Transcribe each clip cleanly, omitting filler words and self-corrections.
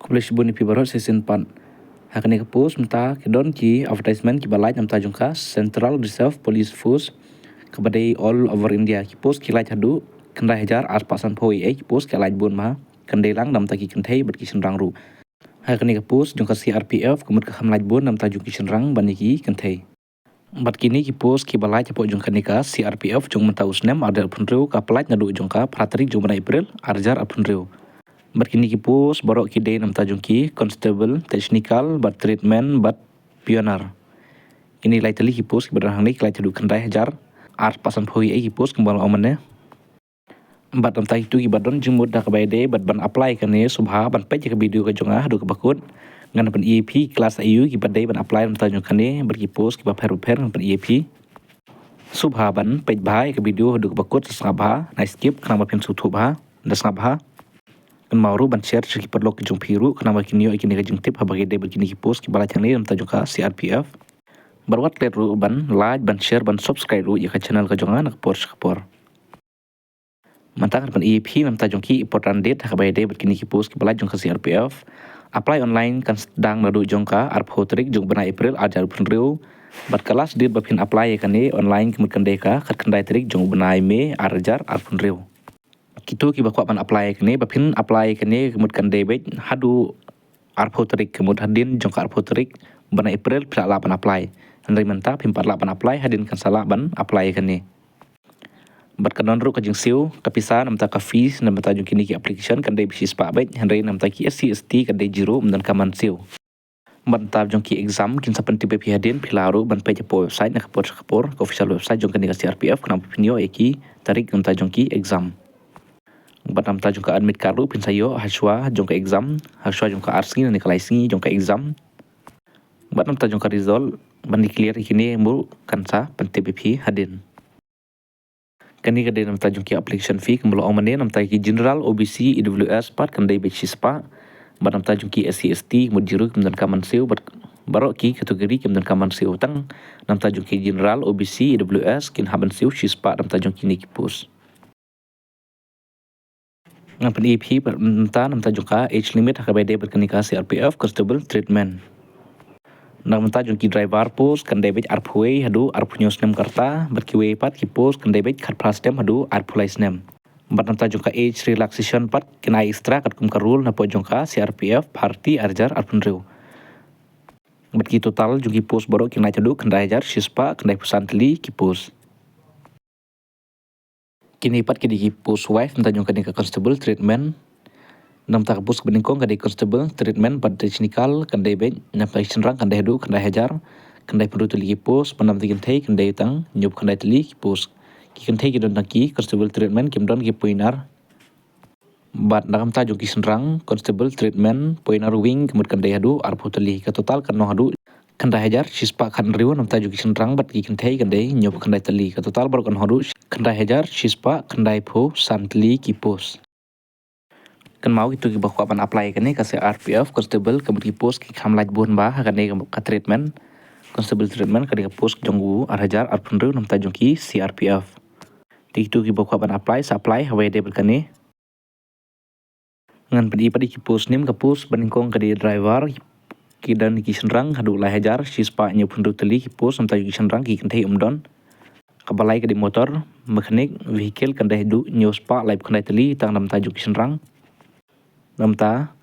Kublish buni pibarot season pan. Hakane ke post menta ke don ki advertisement ki balai namta jungka Central Reserve Police Force kepada all over India ki post ki lai hadu kendai hajar ar pasan poi ki post ki lai bun ma kendai lang namta ki kentai ber ki senrang ru. Hakane ke post jungka CRPF kemut ke hamlai bun namta jungki senrang baniki kentai. Bat kini ki post ki balai po jungka nika CRPF jung menta usnem ada punreu ka pelaj nadu jungka pratrik jung April arjar apunreu. Bat kini ki post borok ki day namta jungki constable technical bat treatment bat pioneer. Ini lai tali ki post ki berang ni lai tadu kendai hajar ar pasan phoi ki post kembal omane. Bat namta itu ki badon jumud dak bay day bat ban apply kane subha ban pej ke video ke jonga hadu ke bakut ngan ban EAP kelas AU ki badai ban apply namta jung kane ber ki post ki ba per ban EAP subha ban pej bhai ke video hadu ke bakut sangabha na skip kana ba pin sutu bha da sangabha kan mauru ban share ki perlo ki jung phiru kana ba kinio ikini ka jung tip habagi de begini ki post ki bala chang ni namta jung ka CRPF berwat let ru ban like ban share ban subscribe ru ya ka channel ka jonga nak por mantang ban EAP namta jung ki important date habagi de begini ki post ki bala jung ka CRPF apply online kan sedang nadu jung ka ar photrik jung bana April ajar punreu bat kelas dit bapin apply kan ni online kemut kendai ka kat kendai trik jung bana me arjar ar punreu kitu ki bakwa ban apply kene bapin apply kene kemut kan debit hadu arpotrik kemut hadin jongka arpotrik bana April pila ban apply andai menta pim parla ban apply hadin kan salah ban apply kene bat kanon ru ka jing siu kapisa namta ka fees namta jong kini ki application kan dei bisis pa bet handai namta ki SC/ST kan dei jiro mdan kaman siu ban tab jong ki exam kin sapan tipe pi hadin pila ru ban page po website na kapor official website jong kan ni ka CRPF kan pinyo eki tarik namta jong ki exam bat namta jungka admit karu pin sayo haswa jungka exam haswa jungka arsingi ni kalai singi jungka exam bat namta jungka result ban clear ikini mu kansa pentpp hadin kani kade namta jungki application fee kembalo omane namta ki general OBC EWS part kandai bechispa bat namta jungki SC/ST mu jiru kemudian kaman siu bat barok ki kategori kemudian kaman siu tang namta jungki general OBC EWS kin haban siu shispa namta jungki ni ki post ngapan EP namta jungka age limit hakabai de berkenika CRPF constable treatment namta jungki driver post kan debit arpui hadu arpunyos nem karta berkiwe pat ki post kan debit khat plastem hadu arpulais nem bat namta jungka age relaxation pat kena extra kat kum karul na po jungka CRPF party arjar arpunreu bat ki total jungki post borok kena chadu kan dajar shispa kan dai pusantli ki post kini pat kidi ki post wife namta jungka ni ka constable treatment namta ka post beningkong ka di constable treatment pat technical kan dai ben namta senrang kan dai hadu kan dai hajar kan dai perlu tuli ki post panam tikin thei kan dai tang nyup kan dai tuli ki post ki kan thei ki don ki constable treatment kim don ki poinar bat namta jungki senrang constable treatment poinar wing kemut kan dai hadu arpu tuli ka total kan no hadu kan dai hajar shispa kan riu namta jungki senrang bat ki kan thei kan dai nyup kan dai tuli ka total bar kan hadu kendai hajar shispa kendai pho santli ki post kan mau itu ki bakwa ban apply kane ka CRPF constable ke ki post ki khamlaj bun ba kane ka treatment constable treatment kane ka post jonggu ar hajar ar punru namta jongki CRPF itu ki bakwa ban apply supply hawe de kane ngan padi ki post nim ka post baningkong ka driver ki dan ki senrang hadu lai hajar shispa nyu punru teli ki post namta jongki senrang ki kan thei umdon kabalai ke di motor mekanik vehicle kan dai du nyospa live kan dai teli tang namta jungki senrang namta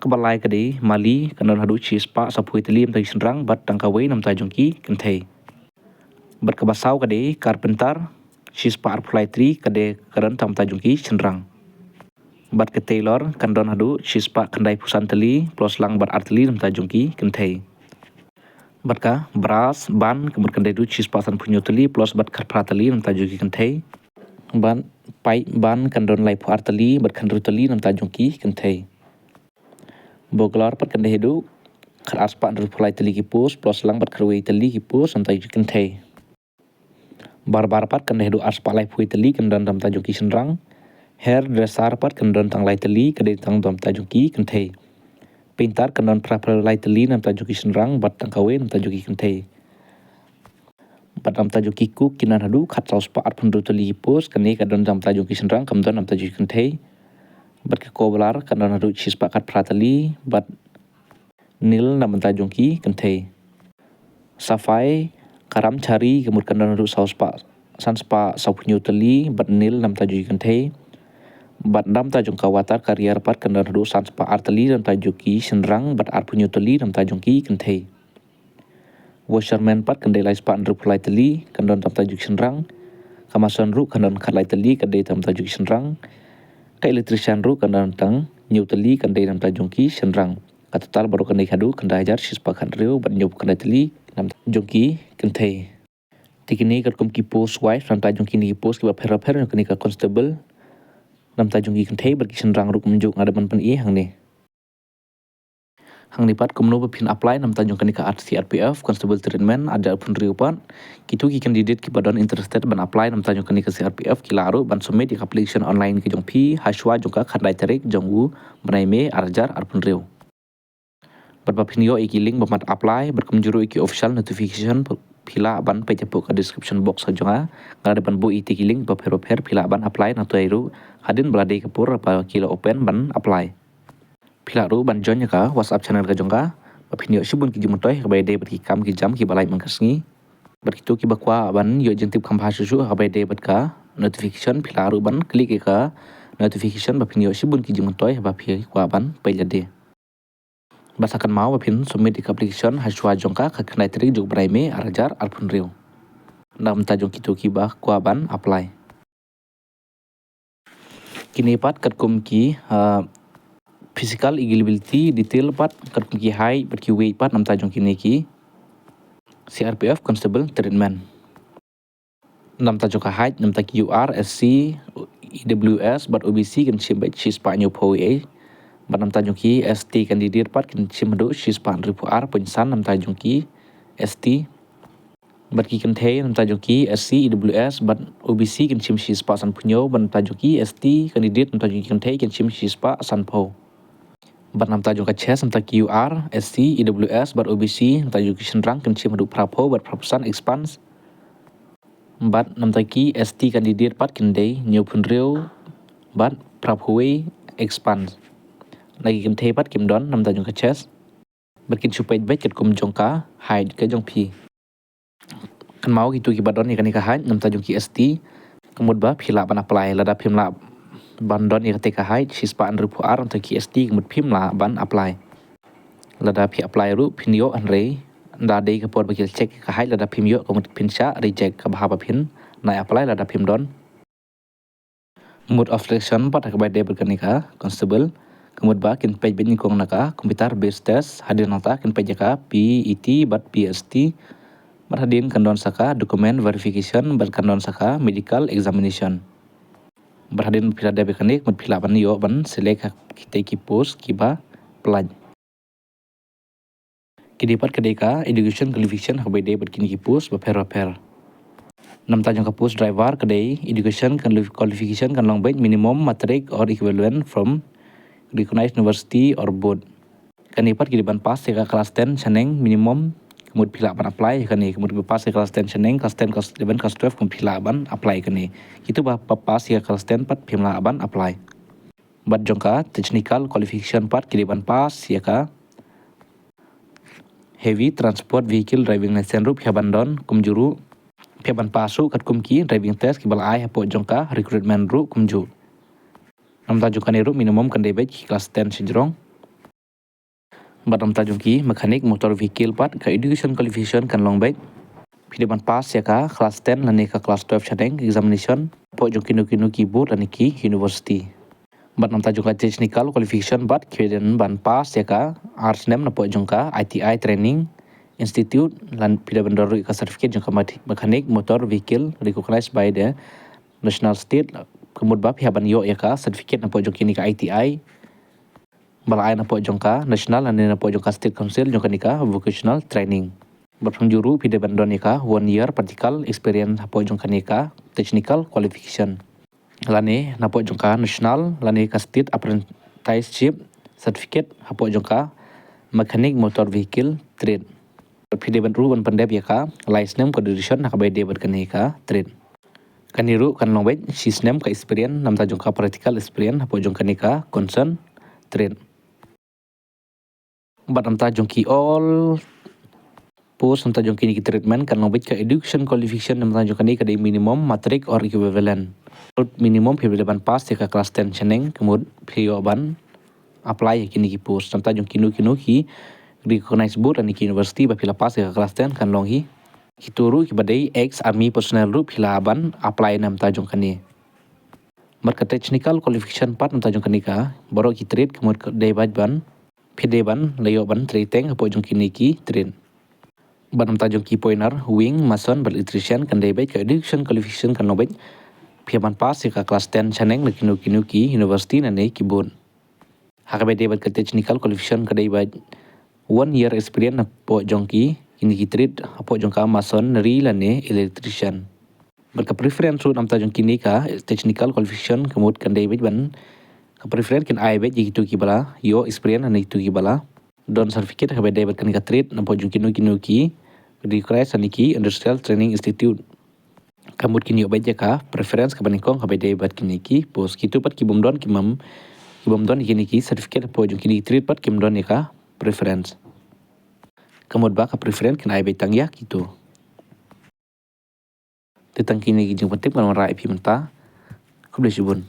kabalai ke di mali kan don hadu chispa sapui teli namta senrang bat tang kawai namta jungki kan thei bat kabasau ke di carpenter chispa arpulai tri ke de karan tamta jungki senrang bat ke tailor kan don hadu chispa kan dai pusan teli plus lang bat arteli namta jungki kan thei bat ka brass ban kemut kan dai du chis pasan punyo teli plus bat khat prateli namta jungki kan thei ban pai ban kan don lai phuar teli bat kan ru teli namta jungki kan thei boglar pat kan dai du khat aspa ru phulai teli ki post plus lang bat kharwei teli ki post namta jungki kan thei bar pat kan dai du aspa lai phui teli kan don namta jungki senrang hair dresser pat kan don tang lai teli kan dai tang namta jungki kan thei pintar kan don prapra lai teli namta jungki senrang bat tang kawe namta jungki kan thei bat namta jungki cook kinan hadu khat saus pa at pundu teli post kan ni kan don namta jungki senrang kam don namta jungki kan thei bat ke kobelar kanon hadu chispa kat pratali bat nil namanta jongki kenthe safai karam cari kemud kanon hadu sauspa sanspa saupunyo tali bat nil namanta jongki kenthe bat namta jongka watar karier pat kanon hadu sanspa artali namanta jongki senrang bat arpunyo tali namanta jongki kenthe washerman pat kandai lai spa andrupulai tali kanon namanta jongki senrang kamason ru kanon khatlai tali kandai namanta jongki senrang ka electrician ru kanon tang nyu tali kandai namanta jongki senrang ka total baru kandai hadu kandai hajar sispa khan riu bat nyu kandai tali namanta jongki kenthe tikini kat kum ki post wife namanta jongki ni post ki ba phera kani ka constable namta jongki kenthe bar ki senrang ru kumjuk ngadaman pan i hangni pat kumno pin apply namta jongkani ka CRPF constable treatment ada pun riu pat kitu ki candidate ki badon interested ban apply namta jongkani ka CRPF ki laru ban submit di application online ki jongpi haswa jongka khandai tarik jonggu banai me arjar arpun riu bat pin yo iki link bamat apply berkumjuru iki official notification pila ban pejapu ka description box sajonga ngada ban bu iki link ba phero pila ban apply na to iru hadin belade kapur apa kilo open ban apply pila ru ban join ka WhatsApp channel ka jongka bapin yo shibun ki jumtoy ka bayde bat ki kam ki jam ki balai mangkasngi berkitu ki bakwa ban yo jentip kam hasusu ka bayde bat ka notification pila ru ban klik ka notification bapin yo shibun ki jumtoy ba phi kwa ban pailade basakan mau bapin submit di application haswa jongka ka khnai tri juk brai me arjar arpun riu nam ta jong kitu ki ba kwa ban apply kini pat katkum ki physical eligibility detail pat katkum ki height bat ki weight pat namta jong kini ki CRPF constable treatment namta jong ka height namta ki UR SC EWS bat OBC kan chimbat chispa nyu phoe bat namta jong ki ST candidate pat kan chimdu chispa ripu R pensan namta jong ki ST bat ki kenthe namta jong ki SC EWS bat OBC kan chim chispa san punyo bat namta jong ki ST candidate namta jong ki kenthe kan chim chispa san pho bat namta jong ka chess namta QR SC EWS bat OBC namta jong ki senrang kan chim hadu prapo bat prapusan expands bat namta ki ST candidate pat kendai nyu phun riu bat prapoi expands lagi kan the pat kim don namta jong ka chess bat kin supait bet kat kum jong ka height ka jong phi kan mau gitu ki badon ni kan ka height namta jong ki ST kemud ba phila ban apply lada phimla bandon ia ketika height sispa an ribu ar untuk KST kemud phim la ban apply lada phi apply ru phinio an re nda dei ka por bakil check ka height lada phim yo kemud pinsha reject ka bahaba phin nai apply lada phim don mode of selection pat ka bai de berkanika constable kemud ba kin page bin kong naka computer based test hadir nata kin page ka PET bat PST berhadin kandon saka dokumen verification berkandon saka medical examination berhadin pila de bekanik mud pila ban yo ban select kita ki post ki ba plan ki dapat kedeka education qualification habai de berkini ki post ba per nam ta jong ka post driver kedai education qualification kan long baik minimum matric or equivalent from recognized university or board kan dapat ki ban pass ka kelas 10 chaneng minimum kemud pila ban apply kan ni kemud pass ke kelas 10 chaneng kelas 10 kelas 11 kelas 12 kum pila ban apply kan ni itu ba pass ke kelas 10 pat pimla ban apply bat jongka technical qualification part ki ban pass ya ka heavy transport vehicle driving license rup ban don kum juru ban pasu kat kum ki driving test ki balai hapo jongka recruitment ru kum ju namta jongka ni ru minimum kan debet kelas 10 sejrong badam tajung ki mechanic motor vehicle part ka education qualification kan long baik pideban pass ya ka kelas 10 lani ka kelas 12 chadeng examination po jong kinu ki board lani ki university badam tajung ka technical qualification part keden ban pass ya ka arts nem na po jong ka ITI training institute lan pideban doru ka certificate jong ka mechanic motor vehicle recognized by the national state kemud bab ban yo ya ka certificate na po jong kini ka ITI balai na po jongka national and na po jongka state council jongka nika vocational training berpeng juru pide bandon nika 1 year practical experience po jongka nika technical qualification lane na po jongka national lane ka state apprenticeship certificate hapo jongka mechanic motor vehicle trade pide ban ru ban pandep ya ka license condition na ka bay de berkan nika trade Kan niru kan long baik sistem ka experience nam ta jongka practical experience hapo jongka nika concern train. Bat nam ta jongki all post nam ta jongki niki treatment kan long baik ka education qualification nam ta jongka nika dari minimum matric or equivalent. Minimum phi ban pass ka kelas 10 cheneng kemud phi ban apply kini ki post nam ta jongki kinu ki recognize board ani ki university ba phi pass ka kelas 10 kan long hi kituru ki badai ex army personnel ru phila ban apply nam ta jong kani marka technical qualification part nam ta jong kani ka boro ki trade kemur dei ban phide ban layo ban treteng apo jong kini ki train ban nam ta jong ki poiner wing mason bal electrician kan dei bai ka education qualification kan lo bai phi ban pass ka kelas 10 chaneng kinu ki university na nei ki bon hakabe dei ban ka technical qualification ka dei bai 1 year experience apo jong ki kini ki trade apo jong ka mason ri lane electrician berka preference nam ta jong kini ka technical qualification kemud kan dei ban ka preference kin ai bet gitu ki bala yo experience ani tu ki bala don certificate ka dei ban kan ka trade apo jong kinu ki requires ani ki industrial training institute kamut kini obai ka preference ka banikong ka dei bat kini ki pos kitu pat ki bomdon ki bomdon kini ki certificate apo jong kini trade pat kim don ka preference kamut ba ka preference kin ai betang ya gitu tentang kini jeng penting kan rai pi menta ku boleh subun